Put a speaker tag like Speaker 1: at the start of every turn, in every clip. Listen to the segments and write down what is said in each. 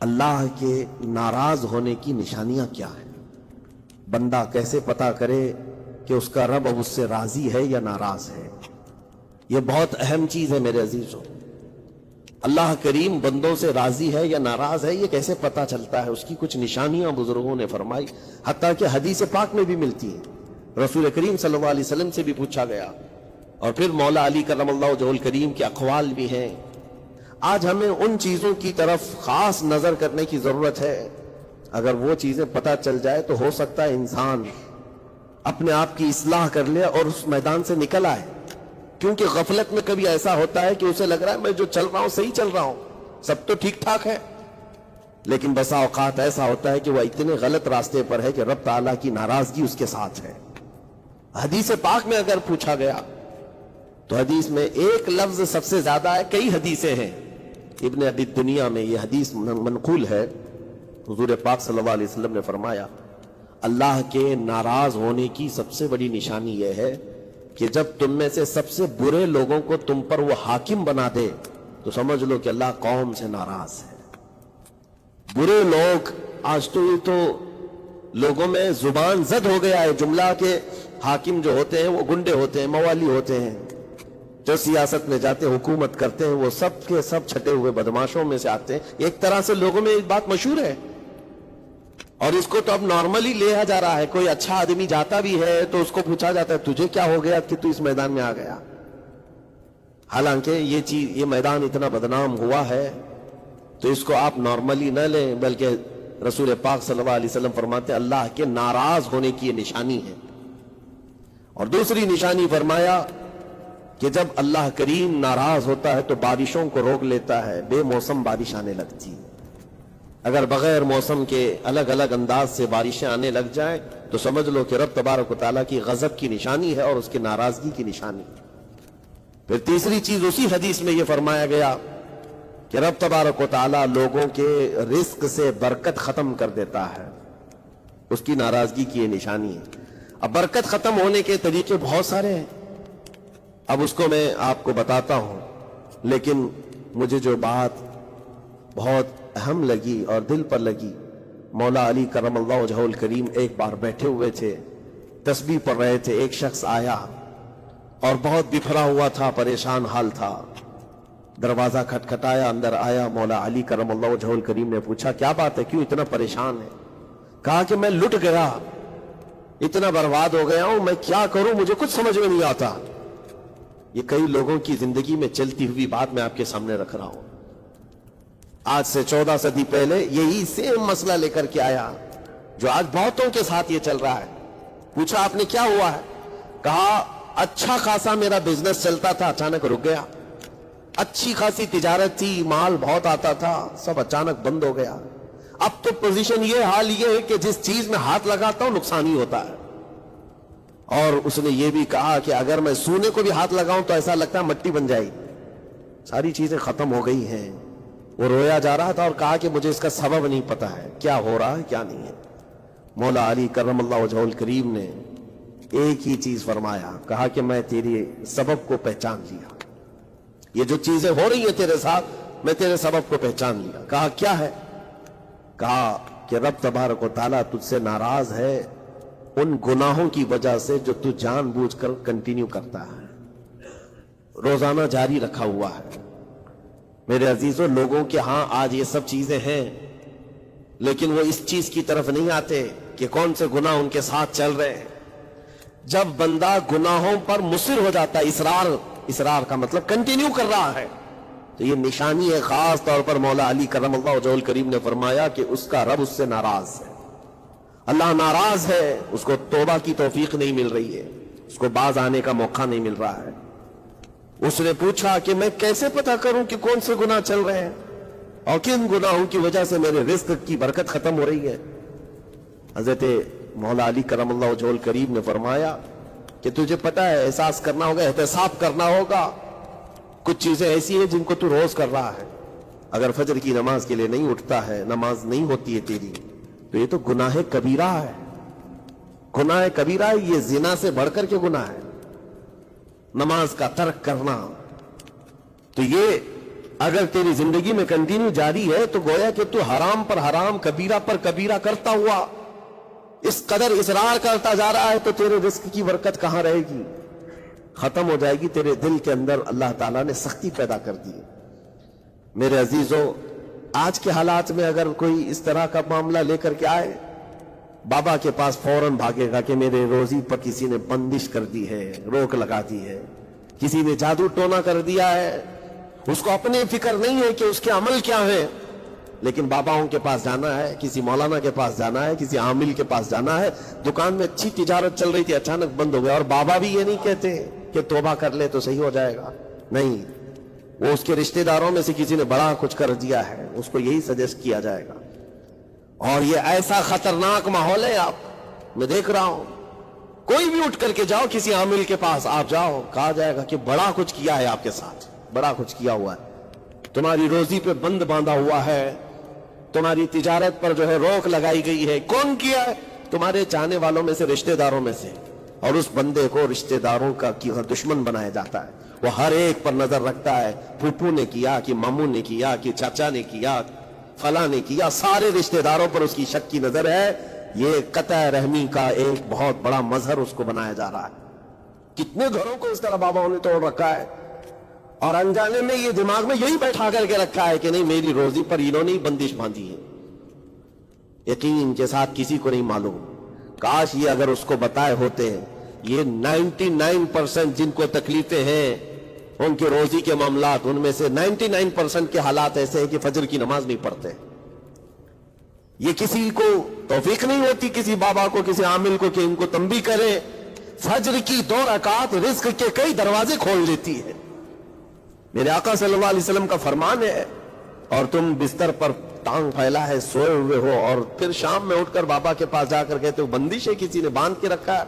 Speaker 1: اللہ کے ناراض ہونے کی نشانیاں کیا ہیں؟ بندہ کیسے پتا کرے کہ اس کا رب اب اس سے راضی ہے یا ناراض ہے؟ یہ بہت اہم چیز ہے میرے عزیزوں۔ اللہ کریم بندوں سے راضی ہے یا ناراض ہے، یہ کیسے پتا چلتا ہے؟ اس کی کچھ نشانیاں بزرگوں نے فرمائی، حتیٰ کہ حدیث پاک میں بھی ملتی ہیں۔ رسول کریم صلی اللہ علیہ وسلم سے بھی پوچھا گیا، اور پھر مولا علی کرم اللہ وجہہ الکریم کے اقوال بھی ہیں۔ آج ہمیں ان چیزوں کی طرف خاص نظر کرنے کی ضرورت ہے۔ اگر وہ چیزیں پتہ چل جائے تو ہو سکتا ہے انسان اپنے آپ کی اصلاح کر لے اور اس میدان سے نکل آئے، کیونکہ غفلت میں کبھی ایسا ہوتا ہے کہ اسے لگ رہا ہے میں جو چل رہا ہوں صحیح چل رہا ہوں، سب تو ٹھیک ٹھاک ہے، لیکن بسا اوقات ایسا ہوتا ہے کہ وہ اتنے غلط راستے پر ہے کہ رب تعالیٰ کی ناراضگی اس کے ساتھ ہے۔ حدیث پاک میں اگر پوچھا گیا تو حدیث میں ایک لفظ سب سے زیادہ ہے، کئی حدیثیں ہیں۔ ابن ابی دنیا میں یہ حدیث منقول ہے، حضور پاک صلی اللہ علیہ وسلم نے فرمایا اللہ کے ناراض ہونے کی سب سے بڑی نشانی یہ ہے کہ جب تم میں سے سب سے برے لوگوں کو تم پر وہ حاکم بنا دے تو سمجھ لو کہ اللہ قوم سے ناراض ہے۔ برے لوگ، آج تو یہ تو لوگوں میں زبان زد ہو گیا ہے جملہ کہ حاکم جو ہوتے ہیں وہ گنڈے ہوتے ہیں، موالی ہوتے ہیں، جو سیاست میں جاتے ہیں، حکومت کرتے ہیں، وہ سب کے سب چھٹے ہوئے بدماشوں میں سے آتے ہیں۔ ایک طرح سے لوگوں میں ایک بات مشہور ہے، اور اس کو تو اب نارملی لیا جا رہا ہے۔ کوئی اچھا آدمی جاتا بھی ہے تو اس کو پوچھا جاتا ہے تجھے کیا ہو گیا کہ تو اس میدان میں آ گیا؟ حالانکہ یہ میدان اتنا بدنام ہوا ہے تو اس کو آپ نارملی نہ لیں، بلکہ رسول پاک صلی اللہ علیہ وسلم فرماتے ہیں اللہ کے ناراض ہونے کی یہ نشانی ہے۔ اور دوسری نشانی فرمایا کہ جب اللہ کریم ناراض ہوتا ہے تو بارشوں کو روک لیتا ہے، بے موسم بارش آنے لگتی ہے۔ اگر بغیر موسم کے الگ الگ انداز سے بارشیں آنے لگ جائیں تو سمجھ لو کہ رب تبارک و تعالیٰ کی غضب کی نشانی ہے اور اس کی ناراضگی کی نشانی۔ پھر تیسری چیز اسی حدیث میں یہ فرمایا گیا کہ رب تبارک و تعالیٰ لوگوں کے رزق سے برکت ختم کر دیتا ہے، اس کی ناراضگی کی یہ نشانی ہے۔ اب برکت ختم ہونے کے طریقے بہت سارے ہیں، اب اس کو میں آپ کو بتاتا ہوں، لیکن مجھے جو بات بہت اہم لگی اور دل پر لگی، مولا علی کرم اللہ وجہہ الکریم ایک بار بیٹھے ہوئے تھے، تسبیح پڑھ رہے تھے، ایک شخص آیا اور بہت بکھرا ہوا تھا، پریشان حال تھا۔ دروازہ کھٹکھٹایا، اندر آیا، مولا علی کرم اللہ وجہہ الکریم نے پوچھا کیا بات ہے، کیوں اتنا پریشان ہے؟ کہا کہ میں لٹ گیا، اتنا برباد ہو گیا ہوں، میں کیا کروں، مجھے کچھ سمجھ میں نہیں آتا۔ یہ کئی لوگوں کی زندگی میں چلتی ہوئی بات میں آپ کے سامنے رکھ رہا ہوں۔ آج سے 14 صدی پہلے یہی سیم مسئلہ لے کر کے آیا جو آج بہتوں کے ساتھ یہ چل رہا ہے۔ پوچھا آپ نے کیا ہوا ہے؟ کہا اچھا خاصا میرا بزنس چلتا تھا، اچانک رک گیا، اچھی خاصی تجارت تھی، مال بہت آتا تھا، سب اچانک بند ہو گیا۔ اب تو پوزیشن یہ، حال یہ ہے کہ جس چیز میں ہاتھ لگاتا ہوں نقصان ہی ہوتا ہے۔ اور اس نے یہ بھی کہا کہ اگر میں سونے کو بھی ہاتھ لگاؤں تو ایسا لگتا ہے مٹی بن جائے گی، ساری چیزیں ختم ہو گئی ہیں۔ وہ رویا جا رہا تھا اور کہا کہ مجھے اس کا سبب نہیں پتا ہے، کیا ہو رہا ہے کیا نہیں ہے۔ مولا علی کرم اللہ وجہہ الکریم نے ایک ہی چیز فرمایا، کہا کہ میں تیری سبب کو پہچان لیا، یہ جو چیزیں ہو رہی ہیں تیرے ساتھ میں تیرے سبب کو پہچان لیا۔ کہا کیا ہے؟ کہا کہ رب تبارک و تعالیٰ تجھ سے ناراض ہے ان گناہوں کی وجہ سے جو تو جان بوجھ کر کنٹینیو کرتا ہے، روزانہ جاری رکھا ہوا ہے۔ میرے عزیزوں، لوگوں کے ہاں آج یہ سب چیزیں ہیں، لیکن وہ اس چیز کی طرف نہیں آتے کہ کون سے گناہ ان کے ساتھ چل رہے ہیں۔ جب بندہ گناہوں پر مصر ہو جاتا ہے، اصرار کا مطلب کنٹینیو کر رہا ہے، تو یہ نشانی ہے۔ خاص طور پر مولا علی کرم اللہ وجہہ الکریم نے فرمایا کہ اس کا رب اس سے ناراض ہے، اللہ ناراض ہے، اس کو توبہ کی توفیق نہیں مل رہی ہے، اس کو باز آنے کا موقع نہیں مل رہا ہے۔ اس نے پوچھا کہ میں کیسے پتا کروں کہ کون سے گناہ چل رہے ہیں اور کن گناہوں کی وجہ سے میرے رزق کی برکت ختم ہو رہی ہے؟ حضرت مولا علی کرم اللہ وجہہ الکریم نے فرمایا کہ تجھے پتا ہے، احساس کرنا ہوگا، احتساب کرنا ہوگا، کچھ چیزیں ایسی ہیں جن کو تو روز کر رہا ہے، اگر فجر کی نماز کے لیے نہیں اٹھتا ہے، نماز نہیں ہوتی ہے تیری، تو یہ تو گناہ کبیرہ ہے، گناہ کبیرہ ہے، یہ زنا سے بڑھ کر کے گناہ ہے، نماز کا ترک کرنا۔ تو یہ اگر تیری زندگی میں کنٹینیو جاری ہے تو گویا کہ تو حرام پر حرام، کبیرہ پر کبیرہ کرتا ہوا اس قدر اصرار کرتا جا رہا ہے تو تیرے رزق کی برکت کہاں رہے گی؟ ختم ہو جائے گی۔ تیرے دل کے اندر اللہ تعالیٰ نے سختی پیدا کر دی ہے۔ میرے عزیزو، آج کے حالات میں اگر کوئی اس طرح کا معاملہ لے کر کے آئے، بابا کے پاس فوراً بھاگے گا کہ میرے روزی پر کسی نے بندش کر دی ہے، روک لگا دی ہے، کسی نے جادو ٹونا کر دیا ہے۔ اس کو اپنے فکر نہیں ہے کہ اس کے عمل کیا ہے، لیکن باباؤں کے پاس جانا ہے، کسی مولانا کے پاس جانا ہے، کسی عامل کے پاس جانا ہے۔ دکان میں اچھی تجارت چل رہی تھی، اچانک بند ہو گیا، اور بابا بھی یہ نہیں کہتے کہ توبہ کر لے تو صحیح ہو جائے گا، نہیں، وہ اس کے رشتہ داروں میں سے کسی نے بڑا کچھ کر دیا ہے، اس کو یہی سجیسٹ کیا جائے گا۔ اور یہ ایسا خطرناک ماحول ہے، آپ میں دیکھ رہا ہوں، کوئی بھی اٹھ کر کے جاؤ کسی عامل کے پاس آپ جاؤ، کہا جائے گا کہ بڑا کچھ کیا ہے آپ کے ساتھ، بڑا کچھ کیا ہوا ہے، تمہاری روزی پہ بند باندھا ہوا ہے، تمہاری تجارت پر جو ہے روک لگائی گئی ہے۔ کون کیا ہے؟ تمہارے چاہنے والوں میں سے، رشتہ داروں میں سے۔ اور اس بندے کو رشتہ داروں کا دشمن بنایا جاتا ہے، وہ ہر ایک پر نظر رکھتا ہے، پھوپھو نے کیا کہ ماموں نے کیا کہ چاچا نے کیا، فلاں نے کیا، سارے رشتہ داروں پر اس کی شک کی نظر ہے۔ یہ قطع رحمی کا ایک بہت بڑا مظہر اس کو بنایا جا رہا ہے۔ کتنے گھروں کو اس طرح باباؤں نے توڑ رکھا ہے، اور انجانے میں یہ دماغ میں یہی بیٹھا کر کے رکھا ہے کہ نہیں، میری روزی پر انہوں نے بندش باندھی ہے۔ یقین کے ساتھ کسی کو نہیں معلوم، کاش یہ اگر اس کو بتائے ہوتے ہیں۔ یہ 99% جن کو تکلیفیں ہیں ان کے روزی کے معاملات، ان میں سے 99% کے حالات ایسے ہیں کہ فجر کی نماز نہیں پڑھتے۔ یہ کسی کو توفیق نہیں ہوتی، کسی بابا کو، کسی عامل کو، کہ ان کو تنبیہ کرے۔ فجر کی 2 رکعت رزق کے کئی دروازے کھول دیتی ہے۔ میرے آقا صلی اللہ علیہ وسلم کا فرمان ہے، اور تم بستر پر ٹانگ پھیلا ہے، سوئے ہوئے ہو، اور پھر شام میں اٹھ کر بابا کے پاس جا کر کہتے ہو بندش ہے، کسی نے باندھ کے رکھا ہے،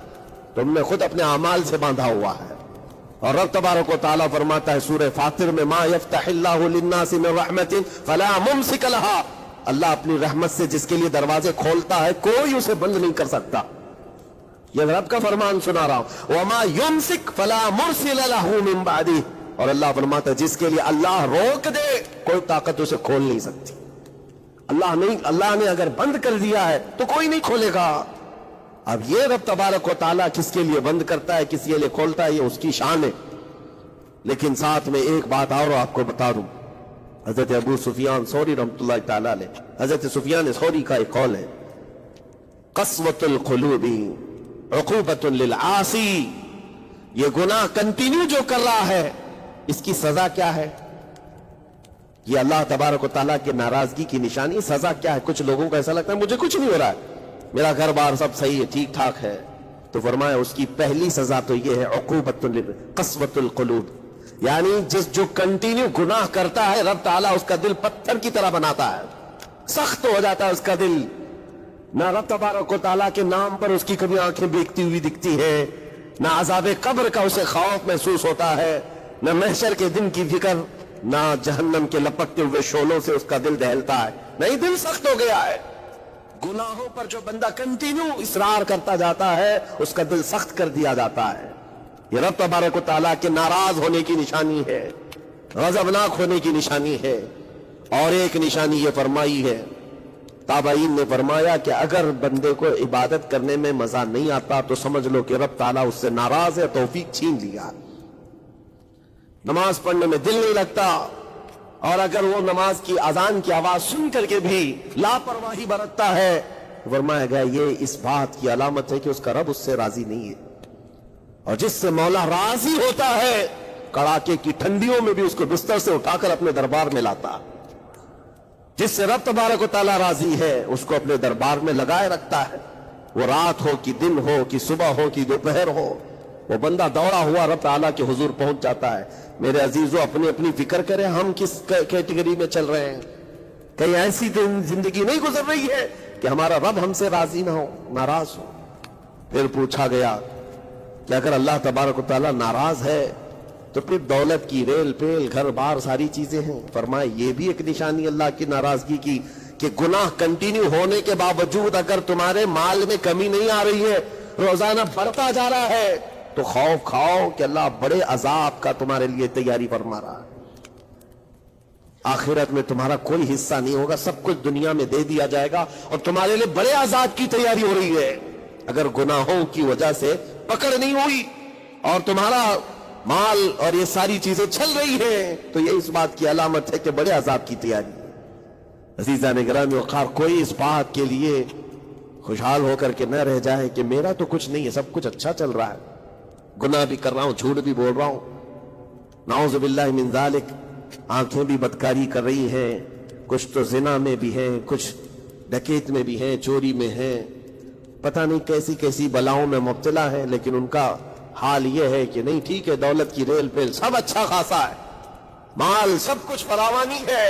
Speaker 1: تم نے خود اپنے اعمال سے باندھا ہوا ہے۔ اور رب تبارک و تعالیٰ فرماتا ہے سورہ فاطر میں، ما یفتح اللہ للناس من رحمت فلا ممسک لها، اللہ اپنی رحمت سے جس کے لیے دروازے کھولتا ہے کوئی اسے بند نہیں کر سکتا۔ یہ رب کا فرمان سنا رہا ہوں، وما یمسک فلا مرسل له من بعدہ، اور اللہ فرماتا ہے جس کے لیے اللہ روک دے کوئی طاقت اسے کھول نہیں سکتی۔ اللہ نے اگر بند کر دیا ہے تو کوئی نہیں کھولے گا۔ اب یہ رب تبارک و تعالیٰ کس کے لیے بند کرتا ہے، کس کے لیے کھولتا ہے، یہ اس کی شان ہے۔ لیکن ساتھ میں ایک بات اور آپ کو بتا دوں، حضرت ابو سفیان ثوری رحمۃ اللہ تعالیٰ علیہ، حضرت سفیان ثوری کا ایک قول ہے، قسوۃ القلوب عقوبۃ للعاصی، یہ گناہ کنٹینیو جو کر رہا ہے اس کی سزا کیا ہے؟ یہ اللہ تبارک و تعالیٰ کی ناراضگی کی نشانی۔ سزا کیا ہے؟ کچھ لوگوں کو ایسا لگتا ہے مجھے کچھ نہیں ہو رہا ہے، میرا گھر بار سب صحیح ہے، ٹھیک ٹھاک ہے، تو فرمایا اس کی پہلی سزا تو یہ ہے عقوبۃ قسوۃ القلوب، یعنی جو کنٹینیو گناہ کرتا ہے رب تعالیٰ اس کا دل پتھر کی طرح بناتا ہے، سخت ہو جاتا ہے اس کا دل۔ نہ رب تبارک و تعالیٰ کے نام پر اس کی کبھی آنکھیں بیکتی ہوئی دکھتی ہے، نہ عذاب قبر کا اسے خوف محسوس ہوتا ہے، نہ محشر کے دن کی فکر، نہ جہنم کے لپکتے ہوئے شعلوں سے اس کا دل دہلتا ہے، نہیں، دل سخت ہو گیا ہے۔ گناہوں پر جو بندہ کنٹینیو اصرار کرتا جاتا ہے اس کا دل سخت کر دیا جاتا ہے۔ یہ رب تبارک و تعالیٰ کے ناراض ہونے کی نشانی ہے، غضبناک ہونے کی نشانی ہے۔ اور ایک نشانی یہ فرمائی ہے، تابعین نے فرمایا کہ اگر بندے کو عبادت کرنے میں مزہ نہیں آتا تو سمجھ لو کہ رب تعالیٰ اس سے ناراض ہے، توفیق چھین لیا۔ نماز پڑھنے میں دل نہیں لگتا، اور اگر وہ نماز کی اذان کی آواز سن کر کے بھی لاپرواہی برتتا ہے، فرمایا گیا یہ اس بات کی علامت ہے کہ اس کا رب اس سے راضی نہیں ہے۔ اور جس سے مولا راضی ہوتا ہے کڑاکے کی ٹھنڈیوں میں بھی اس کو بستر سے اٹھا کر اپنے دربار میں لاتا، جس سے رب تبارک و تعالیٰ راضی ہے اس کو اپنے دربار میں لگائے رکھتا ہے۔ وہ رات ہو کہ دن ہو کہ صبح ہو کہ دوپہر ہو، وہ بندہ دوڑا ہوا رب تعالیٰ کے حضور پہنچ جاتا ہے۔ میرے عزیزو، اپنی اپنی فکر کریں ہم کس کیٹیگری میں چل رہے ہیں۔ کہیں ایسی زندگی نہیں گزر رہی ہے کہ ہمارا رب ہم سے راضی نہ ہو، ناراض ہو۔ پھر پوچھا گیا کہ اگر اللہ تبارک و تعالیٰ ناراض ہے تو پھر دولت کی ریل پیل، گھر بار، ساری چیزیں ہیں۔ فرمائے یہ بھی ایک نشانی اللہ کی ناراضگی کی کہ گناہ کنٹینیو ہونے کے باوجود اگر تمہارے مال میں کمی نہیں آ رہی ہے، روزانہ بڑھتا جا رہا ہے، تو خوف کھاؤ کہ اللہ بڑے عذاب کا تمہارے لیے تیاری فرما رہا ہے۔ آخرت میں تمہارا کوئی حصہ نہیں ہوگا، سب کچھ دنیا میں دے دیا جائے گا، اور تمہارے لیے بڑے عذاب کی تیاری ہو رہی ہے اگر گناہوں کی وجہ سے پکڑ نہیں ہوئی اور تمہارا مال اور یہ ساری چیزیں چل رہی ہیں، تو یہ اس بات کی علامت ہے کہ بڑے عذاب کی تیاری۔ عزیزان گرامی وقار، کوئی اس بات کے لیے خوشحال ہو کر کے نہ رہ جائے کہ میرا تو کچھ نہیں ہے، سب کچھ اچھا چل رہا ہے، گناہ بھی کر رہا ہوں، جھوٹ بھی بول رہا ہوں، نعوذ باللہ من ذالک، آنکھیں بھی بدکاری کر رہی ہیں، کچھ تو زنا میں بھی ہیں، کچھ ڈکیت میں بھی ہیں، چوری میں ہیں، پتہ نہیں کیسی کیسی بلاؤں میں مبتلا ہیں، لیکن ان کا حال یہ ہے کہ نہیں ٹھیک ہے، دولت کی ریل پیل سب اچھا خاصا ہے، مال سب کچھ فراوانی ہے،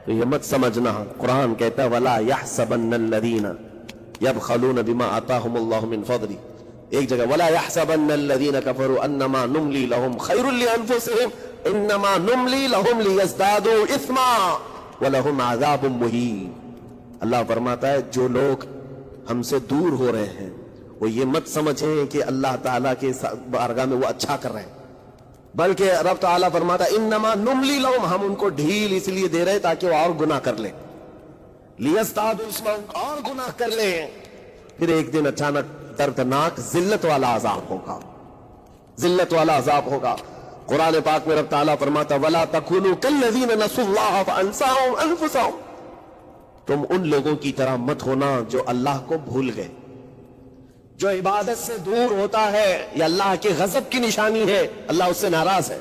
Speaker 1: تو یہ مت سمجھنا۔ قرآن کہتا ہے وَلَا يَحْسَبَنَّ الَّذِينَ يَبْخَلُونَ بِمَا آتَاهُمُ اللَّهُ مِنْ فَضْلِهِ، ایک جگہ وَلَا يَحْسَبَنَّ الَّذِينَ كَفَرُوا أَنَّمَا نُمْلِي لَهُمْ خَيْرٌ لِأَنفُسِهِمْ إِنَّمَا نُمْلِي لَهُمْ لِيَزْدَادُوا إِثْمًا وَلَهُمْ عَذَابٌ مُهِينٌ۔ اللہ فرماتا ہے جو لوگ ہم سے دور ہو رہے ہیں وہ یہ مت سمجھیں کہ اللہ تعالیٰ کے بارگاہ میں وہ اچھا کر رہے ہیں، بلکہ رب تعالیٰ فرماتا ہے انما نملی لہم، ہم ان کو ڈھیل اس لیے دے رہے تاکہ وہ اور گناہ کر لیں، لیزدادوا اثما، اور گناہ کر لیں، پھر ایک دن اچانک دردناک ذلت والا عذاب ہوگا، ذلت والا عذاب ہوگا۔ قرآن پاک میں رب تعالیٰ فرماتا ولا تکونوا کالذین نسوا اللہ فانساہم انفسہم، تم ان لوگوں کی طرح مت ہونا جو اللہ کو بھول گئے، جو عبادت سے دور ہوتا ہے، یہ اللہ کے غضب کی نشانی ہے، اللہ اس سے ناراض ہے۔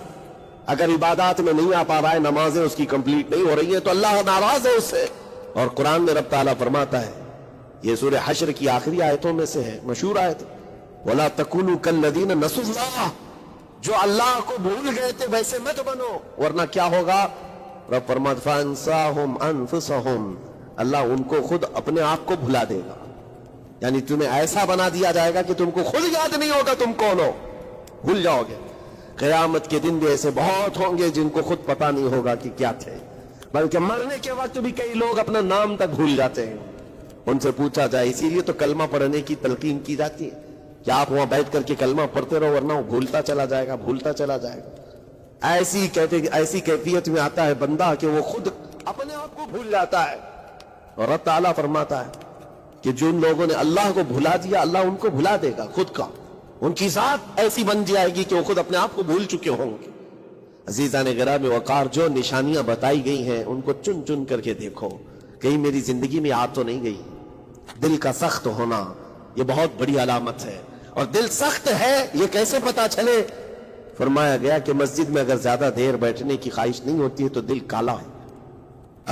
Speaker 1: اگر عبادات میں نہیں آ پا رہا ہے، نمازیں اس کی کمپلیٹ نہیں ہو رہی ہیں، تو اللہ ناراض ہے اس سے۔ اور قرآن میں رب تعالیٰ فرماتا ہے، یہ سورہ حشر کی آخری آیتوں میں سے ہے، مشہور آیت، وَلَا تَكُونُوا كَالَّذِينَ نَسُوا اللَّهَ، جو اللہ کو بھول گئے تھے ویسے مت بنو، ورنہ کیا ہوگا؟ رب فرماتا فَأَنسَاهُمْ أَنفُسَهُمْ، اللہ ان کو خود اپنے آپ کو بھلا دے گا، یعنی تمہیں ایسا بنا دیا جائے گا کہ تم کو خود یاد نہیں ہوگا تم کون ہو، بھول جاؤ گے۔ قیامت کے دن بھی ایسے بہت ہوں گے جن کو خود پتا نہیں ہوگا کہ کیا تھے، بلکہ مرنے کے وقت بھی کئی لوگ اپنا نام تک بھول جاتے ہیں، ان سے پوچھا جائے، اسی لیے تو کلمہ پڑھنے کی تلقین کی جاتی ہے کہ آپ وہاں بیٹھ کر کے کلمہ پڑھتے رہو، ورنہ وہ بھولتا چلا جائے گا، بھولتا چلا جائے گا۔ ایسی کیفیت میں آتا ہے بندہ کہ وہ خود اپنے آپ کو بھول جاتا ہے، اور رب تعالیٰ فرماتا ہے کہ جن لوگوں نے اللہ کو بھلا دیا، اللہ ان کو بھلا دے گا خود کا، ان کی ذات ایسی بن جائے گی کہ وہ خود اپنے آپ کو بھول چکے ہوں گے۔ عزیزان گرامی وقار، جو نشانیاں بتائی گئی ہیں ان کو چن چن کر کے دیکھو، کہیں میری زندگی میں آ تو نہیں گئی۔ دل کا سخت ہونا یہ بہت بڑی علامت ہے، اور دل سخت ہے یہ کیسے پتا چلے؟ فرمایا گیا کہ مسجد میں اگر زیادہ دیر بیٹھنے کی خواہش نہیں ہوتی ہے تو دل کالا ہے،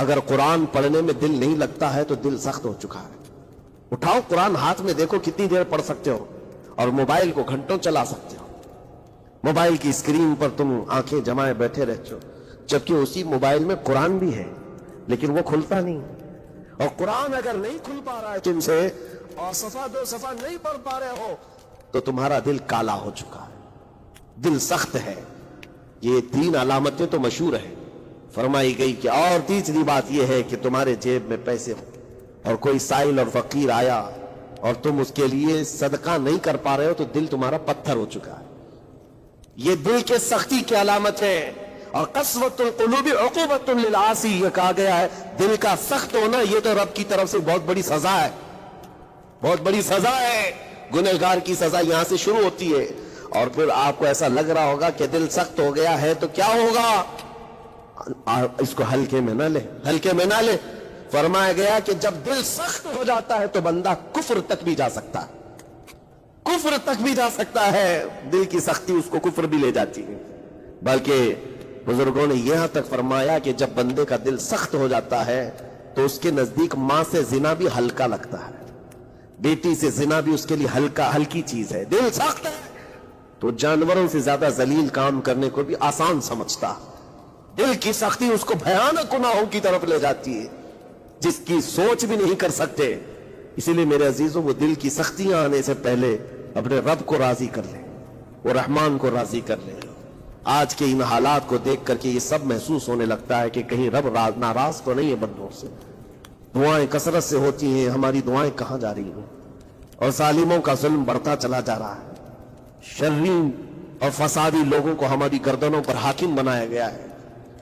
Speaker 1: اگر قرآن پڑھنے میں دل نہیں لگتا ہے تو دل سخت ہو چکا ہے۔ اٹھاؤ قرآن ہاتھ میں، دیکھو کتنی دیر پڑھ سکتے ہو، اور موبائل کو گھنٹوں چلا سکتے ہو، موبائل کی اسکرین پر تم آنکھیں جمائے بیٹھے رہتے ہو، جبکہ اسی موبائل میں قرآن بھی ہے لیکن وہ کھلتا نہیں، اور قرآن اگر نہیں کھل پا رہا ہے تم سے، اور صفحہ دو صفحہ نہیں پڑھ پا رہے ہو، تو تمہارا دل کالا ہو چکا ہے، دل سخت ہے۔ یہ 3 علامتیں تو مشہور ہیں، فرمائی گئی کہ اور تیسری بات یہ ہے کہ تمہارے جیب میں پیسے ہو اور کوئی سائل اور فقیر آیا اور تم اس کے لیے صدقہ نہیں کر پا رہے ہو تو دل تمہارا پتھر ہو چکا ہے، یہ دل کے سختی کی علامت ہے۔ اور قسوۃ القلوب عقوبۃ للعاصی، یہ کہا گیا ہے دل کا سخت ہونا یہ تو رب کی طرف سے بہت بڑی سزا ہے، بہت بڑی سزا ہے، گنہگار کی سزا یہاں سے شروع ہوتی ہے۔ اور پھر آپ کو ایسا لگ رہا ہوگا کہ دل سخت ہو گیا ہے تو کیا ہوگا، اس کو ہلکے میں نہ لے، ہلکے میں نہ لے۔ فرمایا گیا کہ جب دل سخت ہو جاتا ہے تو بندہ کفر تک بھی جا سکتا ہے، کفر تک بھی جا سکتا ہے، دل کی سختی اس کو کفر بھی لے جاتی ہے۔ بلکہ بزرگوں نے یہاں تک فرمایا کہ جب بندے کا دل سخت ہو جاتا ہے تو اس کے نزدیک ماں سے زنا بھی ہلکا لگتا ہے، بیٹی سے زنا بھی اس کے لیے ہلکی چیز ہے۔ دل سخت ہے تو جانوروں سے زیادہ ذلیل کام کرنے کو بھی آسان سمجھتا، دل کی سختی اس کو بھیانک گناہوں کی طرف لے جاتی ہے جس کی سوچ بھی نہیں کر سکتے۔ اسی لیے میرے عزیزوں، وہ دل کی سختیاں آنے سے پہلے اپنے رب کو راضی کر لیں، وہ رحمان کو راضی کر لیں۔ آج کے ان حالات کو دیکھ کر کے یہ سب محسوس ہونے لگتا ہے کہ کہیں رب ناراض تو نہیں ہے بندوں سے، دعائیں کثرت سے ہوتی ہیں، ہماری دعائیں کہاں جا رہی ہیں، اور ظالموں کا ظلم بڑھتا چلا جا رہا ہے، شریر اور فسادی لوگوں کو ہماری گردنوں پر حاکم بنایا گیا ہے۔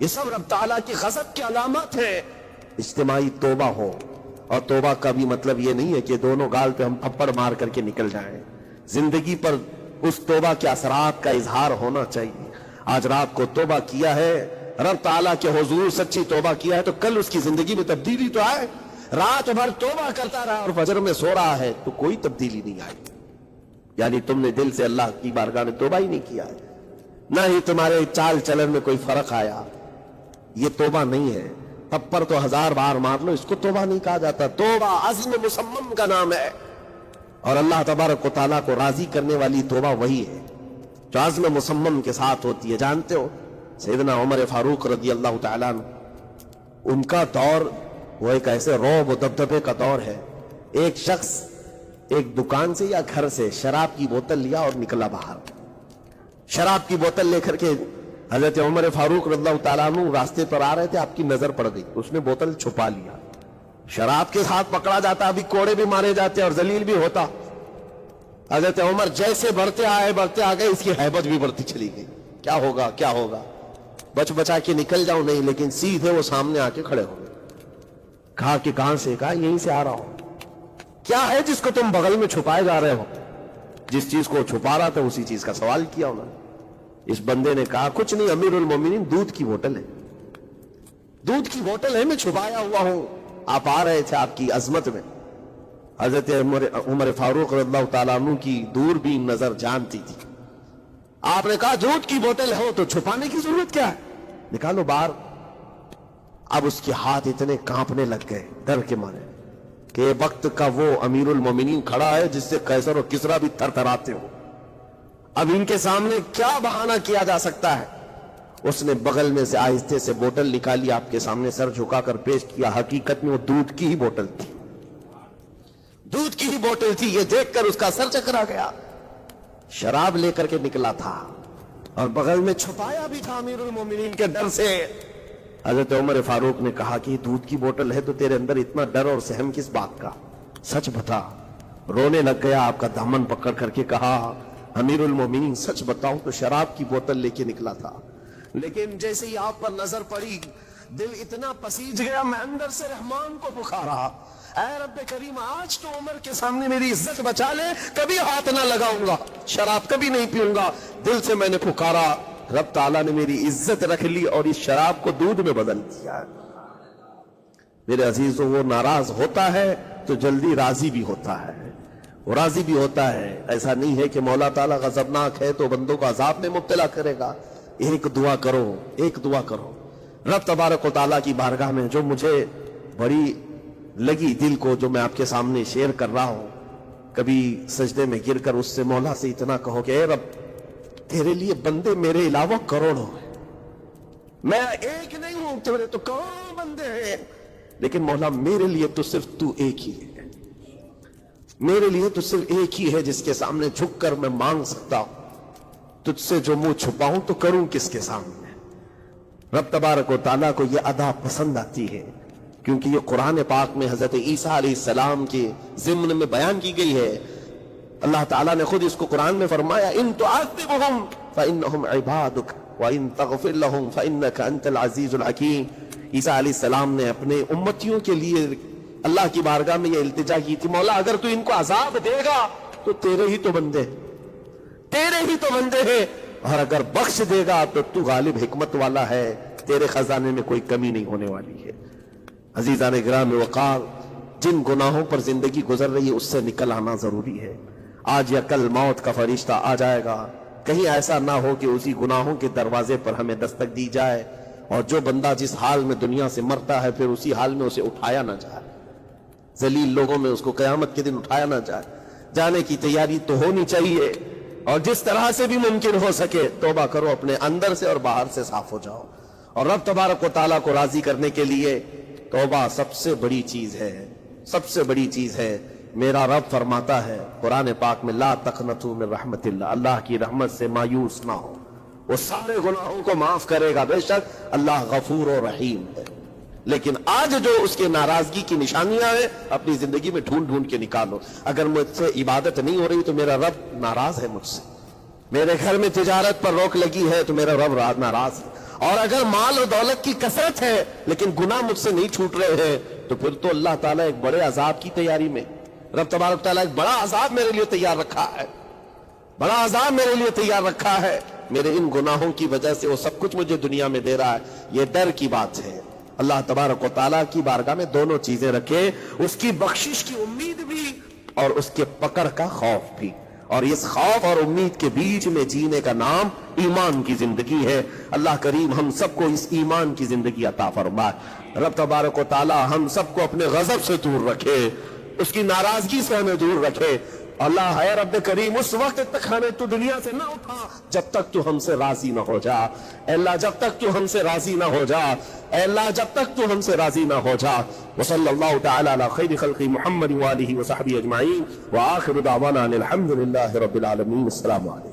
Speaker 1: یہ سب رب تعالیٰ کی غضب کی علامات ہیں. اجتماعی توبہ ہو. اور توبہ کا بھی مطلب یہ نہیں ہے کہ دونوں گال پہ ہم تھپڑ مار کر کے نکل جائیں. زندگی پر اس توبہ کے اثرات کا اظہار ہونا چاہیے. آج رات کو توبہ کیا ہے, رب تعالیٰ کے حضور سچی توبہ کیا ہے, تو کل اس کی زندگی میں تبدیلی تو آئے. رات بھر توبہ کرتا رہا اور فجر میں سو رہا ہے تو کوئی تبدیلی نہیں آئی. یعنی تم نے دل سے اللہ کی بارگاہ میں توبہ ہی نہیں کیا ہے, نہ ہی تمہارے چال چلن میں کوئی فرق آیا. یہ توبہ نہیں ہے. تھپڑ تو 1000 بار مار لو, اس کو توبہ نہیں کہا جاتا. توبہ عزم مصمم کا نام ہے, اور اللہ تبارک و تعالیٰ کو راضی کرنے والی توبہ وہی ہے جو عزم مصمم کے ساتھ ہوتی ہے. جانتے ہو سیدنا عمر فاروق رضی اللہ تعالیٰ عنہ, ان کا دور وہ ایک ایسے رعب و دبدبے کا دور ہے. ایک شخص ایک دکان سے یا گھر سے شراب کی بوتل لیا اور نکلا باہر. شراب کی بوتل لے کر کے حضرت عمر فاروق رضی اللہ تعالیٰ عنہ راستے پر آ رہے تھے, آپ کی نظر پڑ گئی, اس نے بوتل چھپا لیا. شراب کے ساتھ پکڑا جاتا, ابھی کوڑے بھی مارے جاتے اور ذلیل بھی ہوتا. حضرت عمر جیسے بڑھتے آگے اس کی ہیبت بھی بڑھتی چلی گئی. کیا ہوگا کیا ہوگا, بچ بچا کے نکل جاؤں, نہیں, لیکن سیدھے وہ سامنے آ کے کھڑے ہو گئے. کہا کہ کہاں سے؟ کہا یہیں سے آ رہا ہوں. کیا ہے جس کو تم بغل میں چھپائے جا رہے ہو؟ جس چیز کو چھپا رہا تھا اسی چیز کا سوال کیا انہوں نے. اس بندے نے کہا کچھ نہیں امیر المومنین, دودھ کی بوتل ہے, دودھ کی بوتل ہے, میں چھپایا ہوا ہوں. آپ آ رہے تھے آپ کی عظمت میں. حضرت عمر فاروق رضی اللہ تعالیٰ عنہ کی دوربین نظر جانتی تھی. آپ نے کہا دودھ کی بوتل ہو تو چھپانے کی ضرورت کیا ہے, نکالو باہر. اب اس کے ہاتھ اتنے کانپنے لگ گئے ڈر کے مارے کہ وقت کا وہ امیر المومنین کھڑا ہے جس سے قیصر اور کسریٰ بھی تھر تھراتے ہو. اب ان کے سامنے کیا بہانہ کیا جا سکتا ہے؟ اس نے بغل میں سے آہستہ سے بوتل نکالی, آپ کے سامنے سر جھکا کر پیش کیا. حقیقت میں وہ دودھ کی ہی بوتل تھی, دودھ کی ہی بوتل تھی. یہ دیکھ کر اس کا سر چکرا گیا. شراب لے کر کے نکلا تھا اور بغل میں چھپایا بھی تھا امیر المومنین کے ڈر سے. حضرت عمر فاروق نے کہا کہ دودھ کی بوتل ہے تو تیرے اندر اتنا ڈر اور سہم کس بات کا, سچ بتا. رونے لگ گیا, آپ کا دامن پکڑ کر کے کہا امیر المومنین سچ بتاؤں تو شراب کی بوتل لے کے نکلا تھا, لیکن جیسے ہی آپ پر نظر پڑی دل اتنا پسیج گیا, میں اندر سے رحمان کو پکارا, اے رب کریم آج تو عمر کے سامنے میری عزت بچا لے, کبھی ہاتھ نہ لگاؤں گا, شراب کبھی نہیں پیوں گا. دل سے میں نے پکارا, رب تعالیٰ نے میری عزت رکھ لی اور اس شراب کو دودھ میں بدل دیا. میرے عزیزوں, وہ ناراض ہوتا ہے تو جلدی راضی بھی ہوتا ہے, وہ راضی بھی ہوتا ہے. ایسا نہیں ہے کہ مولا تعالیٰ غضبناک ہے تو بندوں کو عذاب میں مبتلا کرے گا. ایک دعا کرو, ایک دعا کرو. رب تبارک و تعالیٰ کی بارگاہ میں جو مجھے بڑی لگی دل کو, جو میں آپ کے سامنے شیئر کر رہا ہوں, کبھی سجدے میں گر کر اس سے مولا سے اتنا کہو کہ اے رب تیرے لیے بندے میرے علاوہ کروڑوں ہیں, میں ایک نہیں ہوں, تیرے تو کروڑوں بندے ہیں, لیکن مولا میرے لیے تو صرف تو ایک ہی ہے, میرے لیے تو صرف ایک ہی ہے جس کے سامنے جھک کر میں مانگ سکتا ہوں. تجھ سے جو منہ چھپاؤں تو کروں کس کے سامنے. رب تبارک و تعالیٰ کو یہ ادا پسند آتی ہے, کیونکہ یہ قرآن پاک میں حضرت عیسیٰ علیہ السلام کے ضمن میں بیان کی گئی ہے. اللہ تعالیٰ نے خود اس کو قرآن میں فرمایا, ان تعذبهم فانہم عبادک وان تغفر لهم فانک انت العزیز الحکیم. عیسیٰ علیہ السلام نے اپنے امتیوں کے لیے اللہ کی بارگاہ میں یہ التجا کی تھی, مولا اگر تو ان کو عذاب دے گا تو تیرے ہی تو بندے, تیرے ہی تو بندے ہیں, اور اگر بخش دے گا تو تو غالب حکمت والا ہے, تیرے خزانے میں کوئی کمی نہیں ہونے والی ہے. عزیزان گرامی وقار, جن گناہوں پر زندگی گزر رہی ہے اس سے نکل آنا ضروری ہے. آج یا کل موت کا فرشتہ آ جائے گا, کہیں ایسا نہ ہو کہ اسی گناہوں کے دروازے پر ہمیں دستک دی جائے اور جو بندہ جس حال میں دنیا سے مرتا ہے پھر اسی حال میں اسے اٹھایا نہ جائے, ذلیل لوگوں میں اس کو قیامت کے دن اٹھایا نہ جائے. جانے کی تیاری تو ہونی چاہیے, اور جس طرح سے بھی ممکن ہو سکے توبہ کرو, اپنے اندر سے اور باہر سے صاف ہو جاؤ. اور رب تبارک و تعالیٰ کو راضی کرنے کے لیے توبہ سب سے بڑی چیز ہے, سب سے بڑی چیز ہے. میرا رب فرماتا ہے قرآن پاک میں, لا تقنطوا من رحمت اللہ, اللہ کی رحمت سے مایوس نہ ہو, وہ سارے گناہوں کو معاف کرے گا, بے شک اللہ غفور و رحیم ہے. لیکن آج جو اس کے ناراضگی کی نشانیاں ہیں اپنی زندگی میں ڈھونڈ ڈھونڈ کے نکالو. اگر مجھ سے عبادت نہیں ہو رہی تو میرا رب ناراض ہے مجھ سے, میرے گھر میں تجارت پر روک لگی ہے تو میرا رب ناراض ہے, اور اگر مال و دولت کی کثرت ہے لیکن گناہ مجھ سے نہیں چھوٹ رہے ہیں تو پھر تو اللہ تعالیٰ ایک بڑے عذاب کی تیاری میں، رب تبارک تعالیٰ ایک بڑا عذاب میرے لیے تیار رکھا ہے، بڑا عذاب میرے لیے تیار رکھا ہے، میرے ان گناہوں کی وجہ سے وہ سب کچھ مجھے دنیا میں دے رہا ہے۔ یہ ڈر کی بات ہے۔ اللہ تبارک و تعالیٰ کی بارگاہ میں دونوں چیزیں رکھے، اس کی بخشش کی امید بھی اور اس کے پکڑ کا خوف بھی، اور اس خوف اور امید کے بیچ میں جینے کا نام ایمان کی زندگی ہے۔ اللہ کریم ہم سب کو اس ایمان کی زندگی عطا فرمائے۔ رب تبارک و تعالیٰ ہم سب کو اپنے غضب سے دور رکھے، اس کی ناراضگی سے ہمیں دور رکھے۔ اللہ ہے رب کریم اس وقت تک ہمیں تو دنیا سے نہ اٹھا جب تک تو ہم سے راضی نہ ہو جا۔ اے اللہ جب تک تو ہم سے راضی نہ ہو جا، اے اللہ جب تک تو ہم سے راضی نہ ہو جا۔ وصلی اللہ تعالی علی خیر خلق محمد وآلہ وصحبہ اجمعین، وآخر دعوانا الحمد للہ رب العالمین۔ السلام علیکم۔